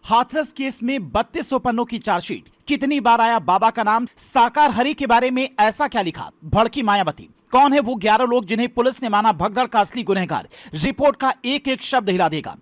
Hathras case में 3200 पन्नों की चार्जशीट। कितनी बार आया बाबा का नाम? साकार हरि के बारे में ऐसा क्या लिखा? भड़की मायावती। कौन है वो 11 लोग जिन्हें पुलिस ने माना भगदड़ का असली गुनहगार? रिपोर्ट का एक एक शब्द हिला देगा।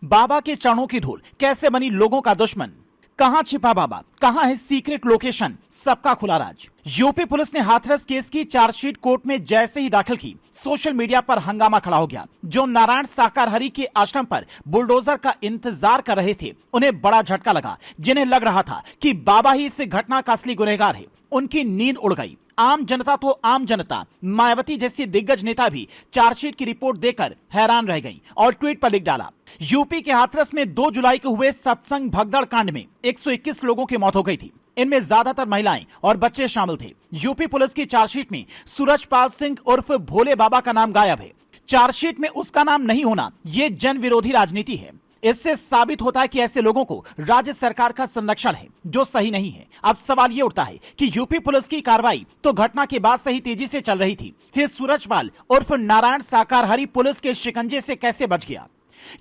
बाबा के चरणों की धूल कैसे बनी लोगों का दुश्मन? कहां छिपा बाबा? कहां है सीक्रेट लोकेशन? सबका खुला राज। यूपी पुलिस ने हाथरस केस की चार्जशीट कोर्ट में जैसे ही दाखिल की, सोशल मीडिया पर हंगामा खड़ा हो गया। जो नारायण साकार हरि के आश्रम पर बुलडोजर का इंतजार कर रहे थे, उन्हें बड़ा झटका लगा। जिन्हें लग रहा था कि बाबा ही इस घटना का असली गुनहगार है, उनकी नींद उड़ गई। आम जनता तो आम जनता, मायावती जैसी दिग्गज नेता भी चार्जशीट की रिपोर्ट देखकर हैरान रह गई और ट्वीट पर लिख डाला, यूपी के हाथरस में 2 जुलाई को हुए सत्संग भगदड़ कांड में 121 लोगों की मौत हो गई थी। इनमें ज्यादातर महिलाएं और बच्चे शामिल थे। यूपी पुलिस की चार्जशीट में सूरजपाल सिंह उर्फ भोले बाबा का नाम गायब है। चार्जशीट में उसका नाम नहीं होना ये जन विरोधी राजनीति है। इससे साबित होता है कि ऐसे लोगों को राज्य सरकार का संरक्षण है, जो सही नहीं है। अब सवाल ये उठता है कि यूपी पुलिस की कार्रवाई तो घटना के बाद से ही तेजी से चल रही थी, फिर सूरजपाल उर्फ नारायण साकार हरि पुलिस के शिकंजे से कैसे बच गया?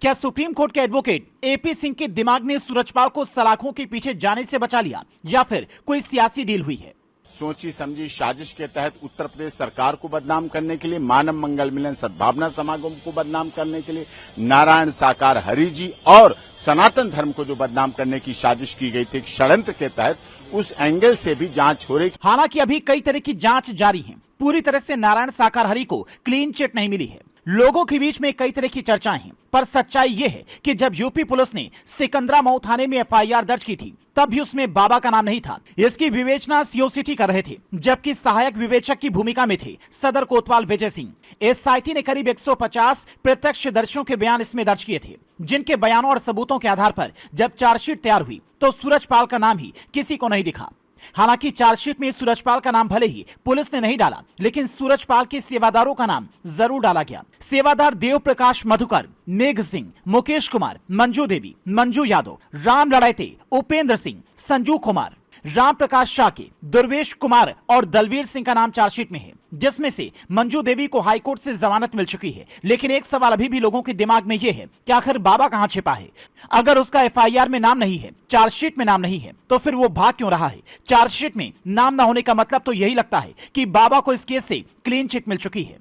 क्या सुप्रीम कोर्ट के एडवोकेट एपी सिंह के दिमाग ने सूरजपाल को सलाखों के पीछे जाने से बचा लिया, या फिर कोई सियासी डील हुई है? सोची समझी साजिश के तहत उत्तर प्रदेश सरकार को बदनाम करने के लिए, मानव मंगल मिलन सद्भावना समागम को बदनाम करने के लिए, नारायण साकार हरि जी और सनातन धर्म को जो बदनाम करने की साजिश की गई थी षड्यंत्र के तहत, उस एंगल से भी जांच हो रही। हालांकि अभी कई तरह की जांच जारी है। पूरी तरह से नारायण साकार हरि को क्लीन चिट नहीं मिली है। लोगों के बीच में कई तरह की चर्चाएं हैं, पर सच्चाई यह है कि जब यूपी पुलिस ने सिकंदरामऊ थाने में एफआईआर दर्ज की थी, तब भी उसमें बाबा का नाम नहीं था। इसकी विवेचना सीओसीटी कर रहे थे, जबकि सहायक विवेचक की भूमिका में थे सदर कोतवाल विजय सिंह। एसआईटी ने करीब 150 प्रत्यक्षदर्शियों के बयान इसमें दर्ज किए थे, जिनके बयानों और सबूतों के आधार पर जब चार्जशीट तैयार हुई तो सूरजपाल का नाम ही किसी को नहीं दिखा। हालांकि चार्जशीट में सूरजपाल का नाम भले ही पुलिस ने नहीं डाला, लेकिन सूरजपाल के सेवादारों का नाम जरूर डाला गया। सेवादार देव प्रकाश मधुकर, मेघ सिंह, मुकेश कुमार, मंजू देवी, मंजू यादव, राम लड़ाईते, उपेंद्र सिंह, संजू कुमार, राम प्रकाश शाके, दुर्वेश कुमार और दलवीर सिंह का नाम चार्जशीट में है, जिसमें से मंजू देवी को हाईकोर्ट से जमानत मिल चुकी है। लेकिन एक सवाल अभी भी लोगों के दिमाग में यह है कि आखिर बाबा कहां छिपा है? अगर उसका एफआईआर में नाम नहीं है, चार्जशीट में नाम नहीं है, तो फिर वो भाग क्यों रहा है? चार्जशीट में नाम न होने का मतलब तो यही लगता है कि बाबा को इस केस से क्लीन चिट मिल चुकी है।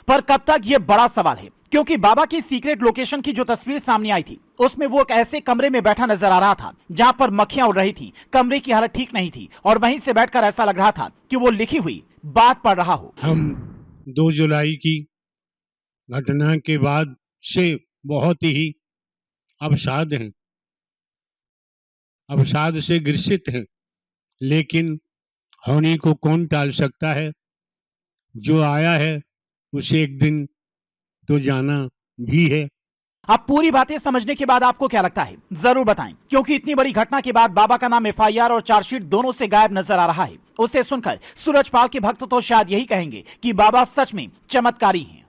पर कब तक? यह बड़ा सवाल है, क्योंकि बाबा की सीक्रेट लोकेशन की जो तस्वीर सामने आई थी, उसमें वो एक ऐसे कमरे में बैठा नजर आ रहा था जहां पर मक्खियां उड़ रही थी। कमरे की हालत ठीक नहीं थी और वहीं से बैठकर ऐसा लग रहा था कि वो लिखी हुई बात पढ़ रहा हो। हम 2 जुलाई की घटना के बाद से बहुत ही अवसाद हैं, अवसाद से ग्रसित हैं, लेकिन होने को कौन टाल सकता है? जो आया है उसे एक दिन तो जाना भी है। अब पूरी बातें समझने के बाद आपको क्या लगता है, जरूर बताएं, क्योंकि इतनी बड़ी घटना के बाद बाबा का नाम एफआईआर और चार्जशीट दोनों से गायब नजर आ रहा है। उसे सुनकर सूरजपाल के भक्त तो शायद यही कहेंगे कि बाबा सच में चमत्कारी हैं।